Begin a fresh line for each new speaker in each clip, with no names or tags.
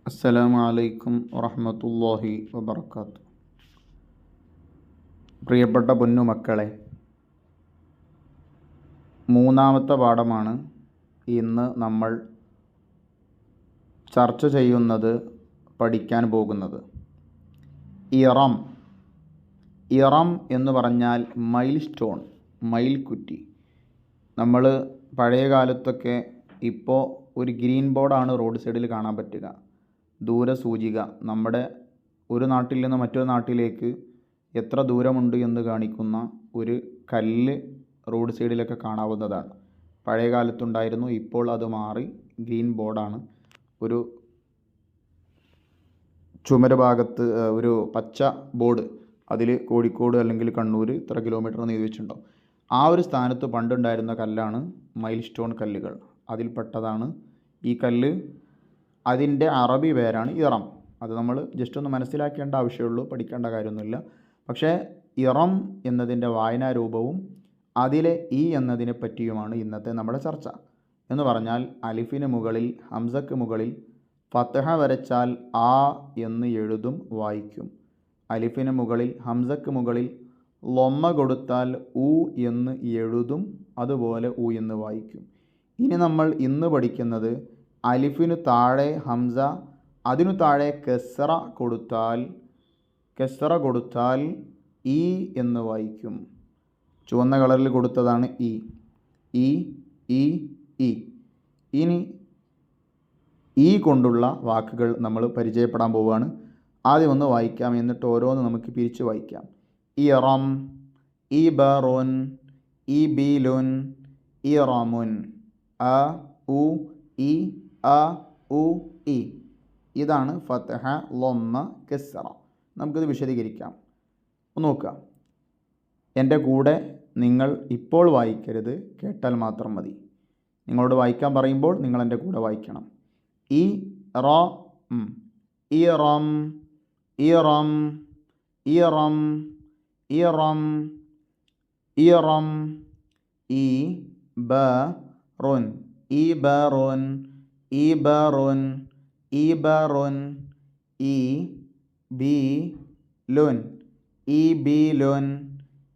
അസ്സലാമു അലൈക്കും വറഹ്മത്തുള്ളാഹി വബറകാതുഹു. പ്രിയപ്പെട്ട പൊന്നുമക്കളെ, മൂന്നാമത്തെ പാഠമാണ് ഇന്ന് നമ്മൾ ചർച്ച ചെയ്യുന്നത്, പഠിക്കാൻ പോകുന്നത്. ഇറം. ഇറം എന്ന് പറഞ്ഞാൽ മൈൽ സ്റ്റോൺ, മയിൽക്കുറ്റി. നമ്മൾ പഴയ കാലത്തൊക്കെ, ഇപ്പോൾ ഒരു ഗ്രീൻ ബോർഡാണ് റോഡ് സൈഡിൽ കാണാൻ പറ്റുക. ദൂരസൂചിക, നമ്മുടെ ഒരു നാട്ടിൽ നിന്ന് മറ്റൊരു നാട്ടിലേക്ക് എത്ര ദൂരമുണ്ട് എന്ന് കാണിക്കുന്ന ഒരു കല്ല് റോഡ് സൈഡിലൊക്കെ കാണാവുന്നതാണ്. പഴയ കാലത്തുണ്ടായിരുന്നു, ഇപ്പോൾ അത് മാറി ഗ്രീൻ ബോർഡാണ്. ഒരു ചുമര് ഭാഗത്ത് ഒരു പച്ച ബോർഡ്, അതിൽ കോഴിക്കോട് അല്ലെങ്കിൽ കണ്ണൂർ ഇത്ര കിലോമീറ്റർ എന്ന് എഴുതി വെച്ചിട്ടുണ്ടാവും. ആ ഒരു സ്ഥാനത്ത് പണ്ടുണ്ടായിരുന്ന കല്ലാണ് മൈൽ സ്റ്റോൺ കല്ലുകൾ. അതിൽപ്പെട്ടതാണ് ഈ കല്ല്. അതിൻ്റെ അറബി പേരാണ് ഇറം. അത് നമ്മൾ ജസ്റ്റ് ഒന്ന് മനസ്സിലാക്കേണ്ട ആവശ്യമുള്ളൂ, പഠിക്കേണ്ട കാര്യമൊന്നുമില്ല. പക്ഷേ ഇറം എന്നതിൻ്റെ വായനാരൂപവും അതിലെ ഈ എന്നതിനെ പറ്റിയുമാണ് ഇന്നത്തെ നമ്മുടെ ചർച്ച. എന്ന് പറഞ്ഞാൽ അലിഫിന് മുകളിൽ, ഹംസക്ക് മുകളിൽ ഫത്ഹ വരച്ചാൽ ആ എന്ന് എഴുതും, വായിക്കും. അലിഫിന് മുകളിൽ, ഹംസക്ക് മുകളിൽ ലൊമ്മ കൊടുത്താൽ ഉ എന്ന് എഴുതും, അതുപോലെ ഉ എന്ന് വായിക്കും. ഇനി നമ്മൾ ഇന്ന് പഠിക്കുന്നത്, അലിഫിനു താഴെ ഹംസ, അതിനു താഴെ കെസ്റ കൊടുത്താൽ ഈ എന്ന് വായിക്കും. ചുവന്ന കളറിൽ കൊടുത്തതാണ് ഈ. ഇനി ഈ കൊണ്ടുള്ള വാക്കുകൾ നമ്മൾ പരിചയപ്പെടാൻ പോവുകയാണ്. ആദ്യം ഒന്ന് വായിക്കാം, എന്നിട്ട് ഓരോന്ന് നമുക്ക് പിരിച്ച് വായിക്കാം. ഇറം, ഇബറുൻ, ഇബിലുൻ, ഇറമുൻ. അ ഉ ഇ, അ ഉ ഇ. ഇതാണ് ഫത്ഹ, ലൊമ്മ, കെസ്റ. നമുക്കിത് വിശദീകരിക്കാം. ഒന്ന് നോക്കുക. എൻ്റെ കൂടെ നിങ്ങൾ ഇപ്പോൾ വായിക്കരുത്, കേട്ടാൽ മാത്രം മതി. നിങ്ങളോട് വായിക്കാൻ പറയുമ്പോൾ നിങ്ങൾ എൻ്റെ കൂടെ വായിക്കണം. ഇ റ ഇറം, ഇറം, ഇറം, ഇറം, ഇറം. ഇ ബ റുൻ, ഇബറുൻ, ഇബറുൻ, ഇബറുൻ. E B ലുൻ, ഇബിലുൻ,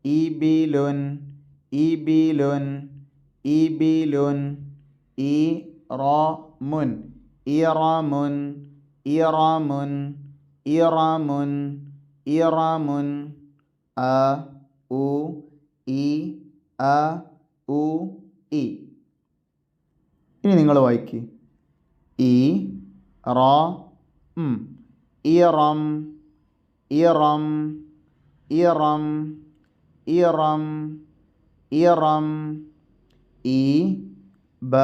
ഇബിലുൻ, ഇബിലുൻ, ഇബിലുൻ. ഇറമുൻ, ഇറമുൻ, ഇറമുൻ, ഇറമുൻ, ഇറമുൻ. അ ഉ ഇ, അ ഉ ഇ. ഇനി നിങ്ങൾ വായിക്കുക. ഇ റ ഇറം, ഇറം, ഇറം, ഇറം, ഇറം. ഇ ബ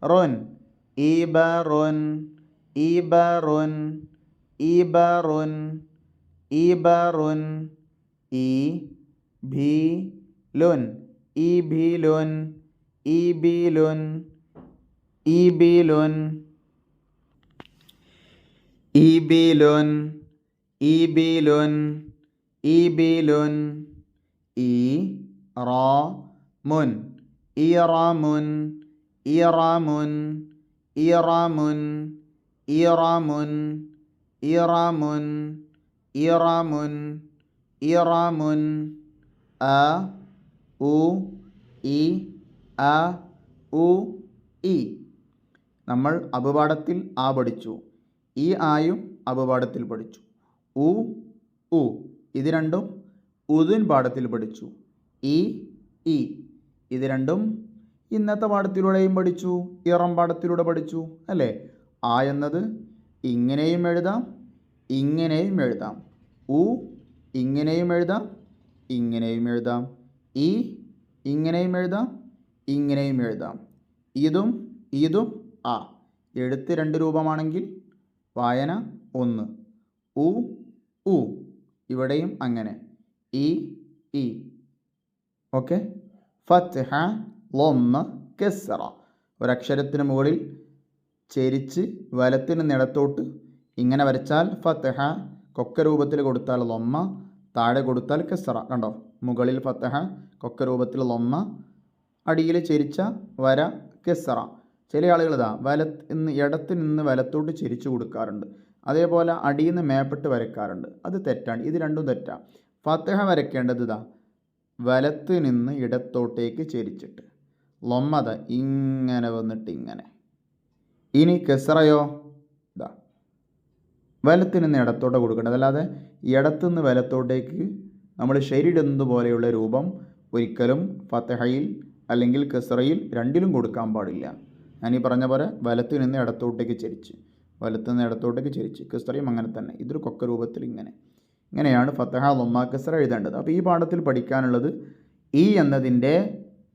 റുൻ, ഇബറുൻ, ഇബറുൻ, ഇബറുൻ, ഇബറുൻ. E B ലുൻ, ഇബിലുൻ, ഇബിലുൻ, ഇബിലുൻ, ഇബിലുൻ, ഇബിലുൻ, ഇബിലുൻ. ഇറമുൻ, ഇറമുൻ, ഇറമുൻ, ഇറമുൻ, ഇറമുൻ, ഇറമുൻ, ഇറമുൻ, ഇറമുൻ. അ ഉ ഇ, അ ഉ ഇ. നമ്മൾ അപവാദത്തിൽ ആ പഠിച്ചു. ഈ ആയും അപവാദത്തിൽ പഠിച്ചു. ഉ ഉ, ഇത് രണ്ടും ഉദുൻ പാഠത്തിൽ പഠിച്ചു. ഇ ഇത് രണ്ടും ഇന്നത്തെ പാഠത്തിലൂടെയും പഠിച്ചു, ഇറം പാഠത്തിലൂടെ പഠിച്ചു അല്ലേ. ആ എന്നത് ഇങ്ങനെയും എഴുതാം, ഇങ്ങനെയും എഴുതാം. ഉ ഇങ്ങനെയും എഴുതാം, ഇങ്ങനെയും എഴുതാം. ഇ ഇങ്ങനെയും എഴുതാം, ഇങ്ങനെയും എഴുതാം. ഇതും ആ. എഴുത്ത് രണ്ട് രൂപമാണെങ്കിൽ വായന ഒന്ന്. ഉ ഇവിടെയും അങ്ങനെ. E okay. ഫത്ഹ, ലൊമ്മ, കെസ്റ. ഒരക്ഷരത്തിന് മുകളിൽ ചെരിച്ച് വലത്തിന് നിലത്തോട്ട് ഇങ്ങനെ വരച്ചാൽ ഫത്ഹ, കൊക്ക രൂപത്തിൽ കൊടുത്താൽ ലൊമ്മ, താഴെ കൊടുത്താൽ കെസ്റ. കണ്ടോ, മുകളിൽ ഫത്ഹ, കൊക്ക രൂപത്തിൽ ലൊമ്മ, അടിയിൽ ചെരിച്ച വര കെസ്റ. ചില ആളുകൾ ഇടത്ത് നിന്ന് വലത്തോട്ട് ചെരിച്ചു കൊടുക്കാറുണ്ട്. അതേപോലെ അടിയിൽ നിന്ന് മേപ്പെട്ട് വരയ്ക്കാറുണ്ട്. അത് തെറ്റാണ്. ഇത് രണ്ടും തെറ്റാണ്. ഫത്തഹ വരയ്ക്കേണ്ടത് വലത്ത് നിന്ന് ഇടത്തോട്ടേക്ക് ചെരിച്ചിട്ട് ലൊമ്മത ഇങ്ങനെ വന്നിട്ട് ഇങ്ങനെ. ഇനി കെസ്റയോ വലത്ത് നിന്ന് ഇടത്തോട്ട് കൊടുക്കേണ്ടത്. അല്ലാതെ ഇടത്തുനിന്ന് വലത്തോട്ടേക്ക് നമ്മൾ ശരിയിടുന്നത് പോലെയുള്ള രൂപം ഒരിക്കലും ഫത്തഹയിൽ അല്ലെങ്കിൽ കെസ്റയിൽ രണ്ടിലും കൊടുക്കാൻ പാടില്ല. ഞാനീ പറഞ്ഞ പോലെ വലത്ത് നിന്ന് ഇടത്തോട്ടേക്ക് ചെരിച്ച് കെസ്റയും അങ്ങനെ തന്നെ. ഇതൊരു കൊക്ക രൂപത്തിൽ ഇങ്ങനെയാണ് ഫത്തഹ ലൊമ്മ കെസ്റ എഴുതേണ്ടത്. അപ്പോൾ ഈ പാഠത്തിൽ പഠിക്കാനുള്ളത് ഈ എന്നതിൻ്റെ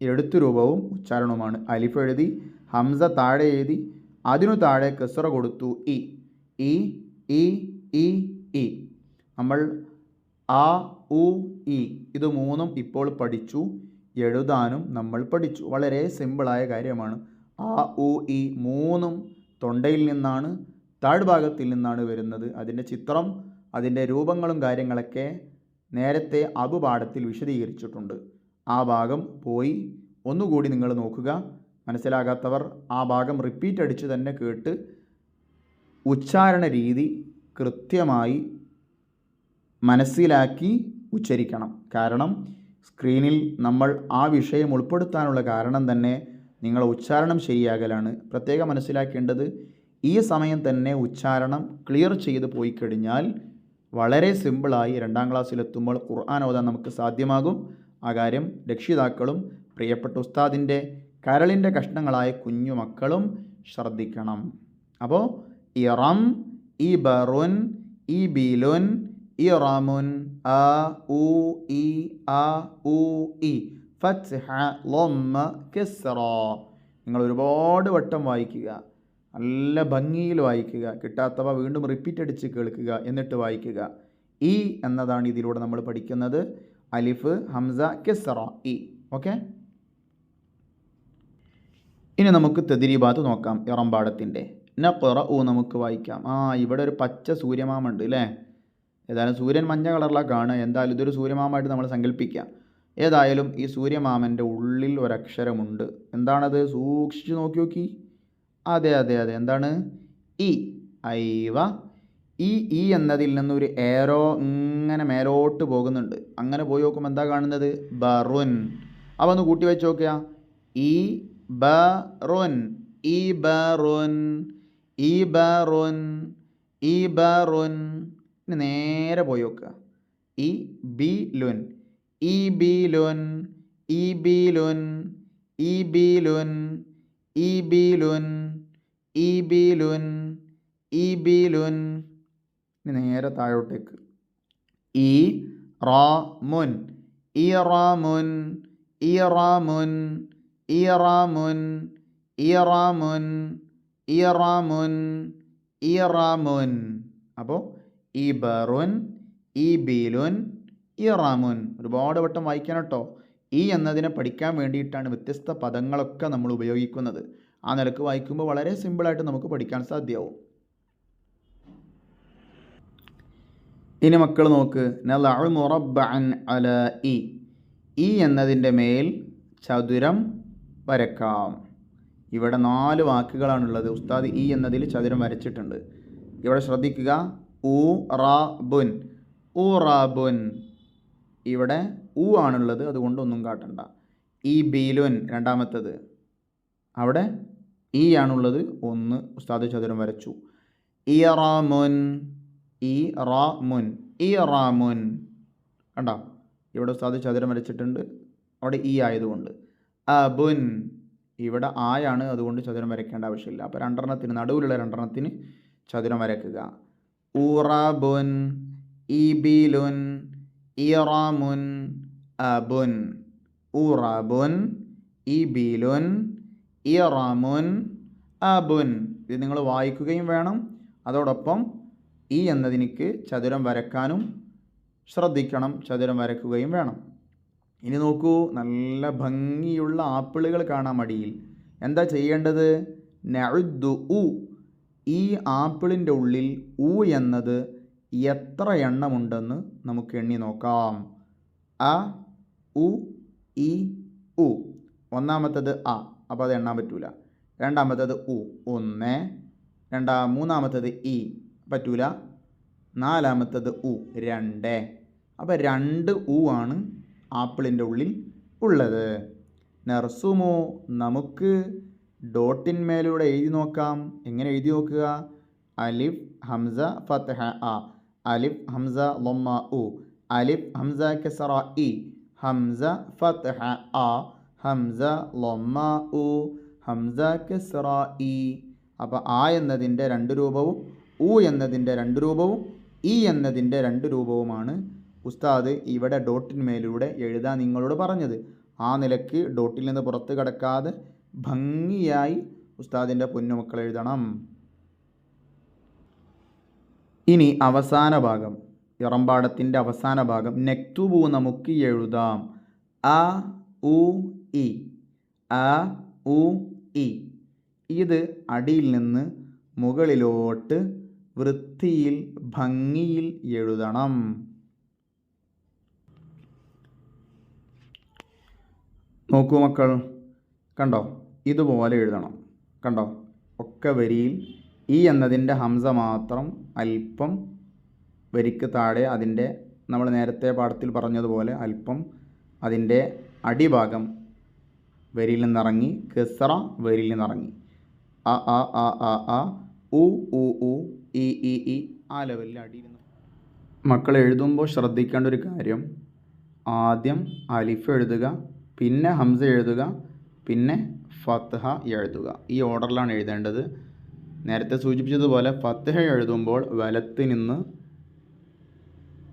എഴുത്ത് രൂപവും ഉച്ചാരണവുമാണ്. അലിഫ് എഴുതി, ഹംസ താഴെ എഴുതി, അതിനു താഴെ കെസ്റ കൊടുത്തു. E E E E E നമ്മൾ ആ ഉ ഇ ഇത് മൂന്നും ഇപ്പോൾ പഠിച്ചു. എഴുതാനും നമ്മൾ പഠിച്ചു. വളരെ സിമ്പിളായ കാര്യമാണ്. ആ ഉ ഇ മൂന്നും തൊണ്ടയിൽ നിന്നാണ്, താഴ്ഭാഗത്തിൽ നിന്നാണ് വരുന്നത്. അതിൻ്റെ ചിത്രം, അതിൻ്റെ രൂപങ്ങളും കാര്യങ്ങളൊക്കെ നേരത്തെ പാഠത്തിൽ വിശദീകരിച്ചിട്ടുണ്ട്. ആ ഭാഗം പോയി ഒന്നുകൂടി നിങ്ങൾ നോക്കുക. മനസ്സിലാകാത്തവർ ആ ഭാഗം റിപ്പീറ്റ് അടിച്ച് തന്നെ കേട്ട് ഉച്ചാരണ രീതി കൃത്യമായി മനസ്സിലാക്കി ഉച്ചരിക്കണം. കാരണം സ്ക്രീനിൽ നമ്മൾ ആ വിഷയം ഉൾപ്പെടുത്താനുള്ള കാരണം തന്നെ നിങ്ങളെ ഉച്ചാരണം ശരിയാകലാണ്. പ്രത്യേകം മനസ്സിലാക്കേണ്ടത്, ഈ സമയം തന്നെ ഉച്ചാരണം ക്ലിയർ ചെയ്ത് പോയി കഴിഞ്ഞാൽ വളരെ സിമ്പിളായി 2ാം ക്ലാസ്സിലെത്തുമ്പോൾ ഖുർആൻ ഓതാൻ നമുക്ക് സാധ്യമാകും. ആ കാര്യം രക്ഷിതാക്കളും പ്രിയപ്പെട്ട ഉസ്താദിൻ്റെ കരളിൻ്റെ കഷ്ണങ്ങളായ കുഞ്ഞു മക്കളും ശ്രദ്ധിക്കണം. അപ്പോൾ ഇറം, ഇബറുൻ, ഇബിലുൻ, ഇറമുൻ, ആ ഉ ഇ ആ ഉ ഇ, ഫത്ഹ ലൊമ്മ കെസ്റ. നിങ്ങൾ ഒരുപാട് വട്ടം വായിക്കുക, നല്ല ഭംഗിയിൽ വായിക്കുക. കിട്ടാത്തവ വീണ്ടും റിപ്പീറ്റ് അടിച്ച് കേൾക്കുക, എന്നിട്ട് വായിക്കുക. ഇ എന്നതാണ് ഇതിലൂടെ നമ്മൾ പഠിക്കുന്നത്. അലിഫ്, ഹംസ, കെസ്റ, ഇ. ഓക്കെ. ഇനി നമുക്ക് തദ്രീബാത്ത് നോക്കാം. ഇറമ്പാടത്തിൻ്റെ നഖറഉ നമുക്ക് വായിക്കാം. ഇവിടെ ഒരു പച്ച സൂര്യമാമുണ്ട് അല്ലേ? ഏതായാലും സൂര്യൻ മഞ്ഞ കളറിലാണ് കാണുക. എന്തായാലും ഇതൊരു സൂര്യമാമായിട്ട് നമ്മൾ സങ്കല്പിക്കാം. ഏതായാലും ഈ സൂര്യമാമൻ്റെ ഉള്ളിൽ ഒരക്ഷരമുണ്ട്. എന്താണത്? സൂക്ഷിച്ച് നോക്കി. അതെ, എന്താണ്? ഇ. ഐവ. ഈ എന്നതിൽ നിന്നൊരു ഏരോ ഇങ്ങനെ മേലോട്ട് പോകുന്നുണ്ട്. അങ്ങനെ പോയി നോക്കുമ്പോൾ എന്താ കാണുന്നത്? ബറുൻ. അപ്പോൾ ഒന്ന് കൂട്ടി വെച്ച് നോക്കുക. ഈ ബറുൻ, ഈ ബറുൻ, ഈ ബറുൻ, ഈ ബറുൻ. ഇനി നേരെ പോയി നോക്കുക. ഈ ബിലുൻ, ഈ ബിലുൻ, ഈ ബിലുൻ, ഈ ബിലുൻ, ഈ ബിലുൻ, ഈ ബിലുൻ, ഈ ബിലുൻ. ഇനി നേരെ താഴോട്ടേക്ക്. ഈ റാമുൻ, ഈ റാമുൻ, ഈ റാമുൻ, ഈ റാമുൻ, ഈ റാമുൻ, ഈ റാമുൻ, ഈ റാമുൻ. അപ്പോൾ ഈ ബറുൻ, ഈ ബിലുൻ, ഈ റാമുൻ. ഒരുപാട് വട്ടം വായിക്കാൻ കേട്ടോ. ഈ എന്നതിനെ പഠിക്കാൻ വേണ്ടിയിട്ടാണ് വ്യത്യസ്ത പദങ്ങളൊക്കെ നമ്മൾ ഉപയോഗിക്കുന്നത്. ആ നിലക്ക് വായിക്കുമ്പോൾ വളരെ സിമ്പിളായിട്ട് നമുക്ക് പഠിക്കാൻ സാധ്യമാവും. ഇനി മക്കൾ നോക്ക്. നളഉ മുറബ്ബഅൻ അല ഇ. ഈ എന്നതിൻ്റെ മേൽ ചതുരം വരക്കാം. ഇവിടെ 4 വാക്കുകളാണുള്ളത്. ഉസ്താദ് ഈ എന്നതിൽ ചതുരം വരച്ചിട്ടുണ്ട്. ഇവിടെ ശ്രദ്ധിക്കുക. ഉ റാബുൻ, ഉ റാബുൻ. ഇവിടെ ഉ ആണുള്ളത്, അതുകൊണ്ട് ഒന്നും കാട്ടണ്ട. ഈ ബീലുൻ രണ്ടാമത്തത്, അവിടെ ഈ ആണുള്ളത്, 1 ഉസ്താദ് ചതുരം വരച്ചു. ഈ റാമുൻ, ഈ റാമുൻ, ഈ റാമുൻ. കണ്ടോ? ഇവിടെ ഉസ്താദ് ചതുരം വരച്ചിട്ടുണ്ട്, അവിടെ ഈ ആയതുകൊണ്ട്. അബുൻ, ഇവിടെ ആയാണ്, അതുകൊണ്ട് ചതുരം വരയ്ക്കേണ്ട ആവശ്യമില്ല. അപ്പോൾ 2 നടുവിലുള്ള 2 ചതുരം വരയ്ക്കുക. ഉറബുൻ, ഇബിലുൻ, ഇറാമുൻ, അബുൻ. ഉറബുൻ, ഇബിലുൻ, ഇറാമുൻ, അബുൻ. ഇത് നിങ്ങൾ വായിക്കുകയും വേണം, അതോടൊപ്പം ഈ എന്നതിനിക്ക് ചതുരം വരക്കാനും ശ്രദ്ധിക്കണം, ചതുരം വരക്കുകയും വേണം. ഇനി നോക്കൂ, നല്ല ഭംഗിയുള്ള ആപ്പിളുകൾ കാണാം അടിയിൽ. എന്താ ചെയ്യേണ്ടത്? നഉദ്ദു ഉ. ഈ ആപ്പിളിൻ്റെ ഉള്ളിൽ ഉ എന്നത് എത്ര എണ്ണമുണ്ടെന്ന് നമുക്ക് എണ്ണി നോക്കാം. അ, ഉ, ഇ, ഉ. ഒന്നാമത്തത് അ, അപ്പോൾ അത് എണ്ണാൻ പറ്റൂല. രണ്ടാമത്തേത് ഉ 1, മൂന്നാമത്തേത് ഇ പറ്റൂല, നാലാമത്തേത് ഉ 2. അപ്പോൾ 2 ഉ ആണ് ആപ്പിളിൻ്റെ ഉള്ളിൽ ഉള്ളത്. നർസുമോ നമുക്ക് ഡോട്ടിന്മേലൂടെ എഴുതി നോക്കാം. എങ്ങനെ എഴുതി നോക്കുക? അലിഫ് ഹംസ ഫത്ഹ അ, അലിഫ് ഹംസ ലൊമ്മ ഉ, അലിഫ് ഹംസ കസറ ഇ, ഹംസ ഫത്ഹ അ, ഹംസ ലൊമ്മ ഉ, ഹംസ കസറ ഇ. അപ്പോൾ ആ എന്നതിൻ്റെ 2 രൂപവും ഉ എന്നതിൻ്റെ 2 രൂപവും ഇ എന്നതിൻ്റെ 2 രൂപവുമാണ് ഉസ്താദ് ഇവിടെ ഡോട്ടിന്മേലൂടെ എഴുതാൻ നിങ്ങളോട് പറഞ്ഞത്. ആ നിലയ്ക്ക് ഡോട്ടിൽ നിന്ന് പുറത്ത് കടക്കാതെ ഭംഗിയായി ഉസ്താദിൻ്റെ പൊന്നുമക്കൾ എഴുതണം. ഇനി അവസാന ഭാഗം, ഇറമ്പാടത്തിൻ്റെ അവസാന ഭാഗം. നെക്തുബു നമുക്ക് എഴുതാം. അ ഉ ഇ, അ ഉ ഇ. ഇത് അടിയിൽ നിന്ന് മുകളിലോട്ട് വൃത്തിയിൽ ഭംഗിയിൽ എഴുതണം. നോക്കൂ മക്കൾ, കണ്ടോ? ഇതുപോലെ എഴുതണം. കണ്ടോ? ഒക്കെ വരിയിൽ ഈ എന്നതിൻ്റെ ഹംസ മാത്രം അല്പം വരിക്ക് താഴെ, അതിൻ്റെ നമ്മൾ നേരത്തെ പാഠത്തിൽ പറഞ്ഞതുപോലെ അല്പം അതിൻ്റെ അടിഭാഗം വരിയിൽ നിന്നിറങ്ങി, കെസറ വരിയിൽ നിന്നിറങ്ങി. അ അ അ അ അ, ഉ ഉ ഉ, ഇ ഇ ഇ, ആ ലെവലിൽ അടിയിൽ നിന്ന്. മക്കൾ എഴുതുമ്പോൾ ശ്രദ്ധിക്കേണ്ട ഒരു കാര്യം, ആദ്യം അലിഫ് എഴുതുക, പിന്നെ ഹംസ എഴുതുക, പിന്നെ ഫത്ഹ എഴുതുക. ഈ ഓർഡറിലാണ് എഴുതേണ്ടത്. നേരത്തെ സൂചിപ്പിച്ചതുപോലെ ഫത്ഹ എഴുതുമ്പോൾ വലത്ത് നിന്ന്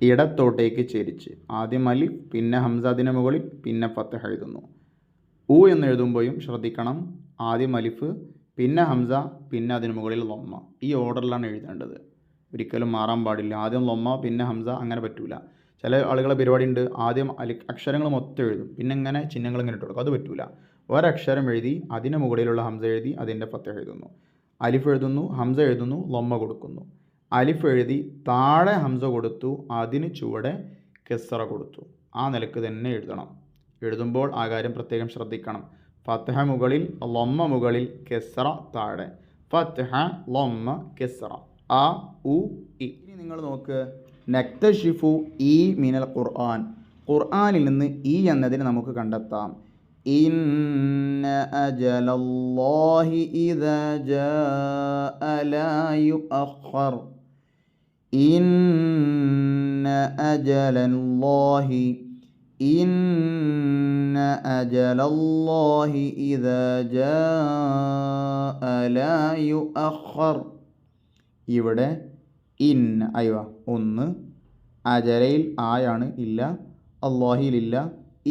ഇടത്തോട്ടേക്ക് ചരിച്ച് ആദ്യം അലിഫ്, പിന്നെ ഹംസ അതിന് മുകളിൽ, പിന്നെ ഫത്ഹ എഴുതുന്നു. ഉ എന്ന് എഴുതുമ്പോഴും ശ്രദ്ധിക്കണം, ആദ്യം അലിഫ്, പിന്നെ ഹംസ, പിന്നെ അതിന് മുകളിൽ ലൊമ്മ. ഈ ഓർഡറിലാണ് എഴുതേണ്ടത്. ഒരിക്കലും മാറാൻ പാടില്ല. ആദ്യം ലൊമ്മ പിന്നെ ഹംസ, അങ്ങനെ പറ്റൂല. ചില ആളുകളെ പരിപാടി ഉണ്ട്, ആദ്യം അക്ഷരങ്ങൾ മൊത്തം എഴുതും, പിന്നെ ഇങ്ങനെ ചിഹ്നങ്ങൾ ഇങ്ങനെ ഇട്ട് കൊടുക്കും. അത് പറ്റൂല. ഒരക്ഷരം എഴുതി അതിന് മുകളിലുള്ള ഹംസ എഴുതി അതിൻ്റെ ഫത്ഹ എഴുതുന്നു. അലിഫ് എഴുതുന്നു, ഹംസ എഴുതുന്നു, ലൊമ്മ കൊടുക്കുന്നു. അലിഫ് എഴുതി താഴെ ഹംസ കൊടുത്തു, അതിന് ചുവടെ കെസറ കൊടുത്തു. ആ നിലക്ക് തന്നെ എഴുതണം. എഴുതുമ്പോൾ ആ കാര്യം പ്രത്യേകം ശ്രദ്ധിക്കണം. ഫത്ഹ മുകളിൽ, ലൊമ്മ മുകളിൽ, കെസറ താഴെ. ഫത്ഹ ലൊമ്മ കെസറ, അ ഉ ഇ. ഇനി നിങ്ങൾ നോക്ക്, നക്തഷിഫു ഈ മിനൽ ഖുർആൻ. ഖുർആനിൽ നിന്ന് ഈ എന്നതിന് നമുക്ക് കണ്ടെത്താം. ഇന്ന അജലല്ലാഹി ഇദാ ജാഅ ലാ യുഅഖർ. ഇന്ന അജലല്ലാഹി, ഇന്ന അജലല്ലാഹി ഇദാ ജാഅ ലാ യുഅഖർ. ഇവിടെ ഇൻ അയ്വ 1, അജലയിൽ ആയാണ് ഇല്ല, അല്ലാഹിയിലില്ല,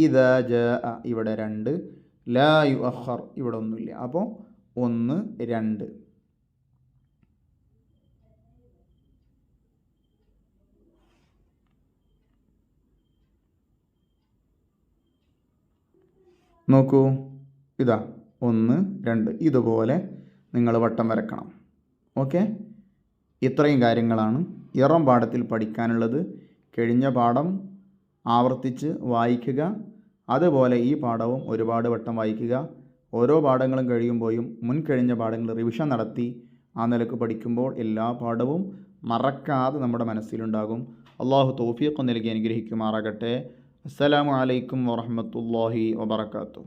ഇദാ ജാഅ ഇവിടെ 2, ലാ യുഅഖർ ഇവിടെ ഒന്നുമില്ല. അപ്പോൾ 1 2. നോക്കൂ, ഇതാ 1 2. ഇതുപോലെ നിങ്ങൾ വട്ടം വരക്കണം. ഓക്കെ, ഇത്രയും കാര്യങ്ങളാണ് ഇറം പാഠത്തിൽ പഠിക്കാനുള്ളത്. കഴിഞ്ഞ പാഠം ആവർത്തിച്ച് വായിക്കുക, അതുപോലെ ഈ പാഠവും ഒരുപാട് വട്ടം വായിക്കുക. ഓരോ പാഠങ്ങളും കഴിയുമ്പോഴും മുൻകഴിഞ്ഞ പാഠങ്ങൾ റിവിഷൻ നടത്തി ആ നിലക്ക് പഠിക്കുമ്പോൾ എല്ലാ പാഠവും മറക്കാതെ നമ്മുടെ മനസ്സിലുണ്ടാകും. അള്ളാഹു തൗഫീഖ് നൽകി അനുഗ്രഹിക്കുമാറാകട്ടെ. അസ്സലാമു അലൈക്കും വറഹ്മത്തുള്ളാഹി വബറകാതുഹു.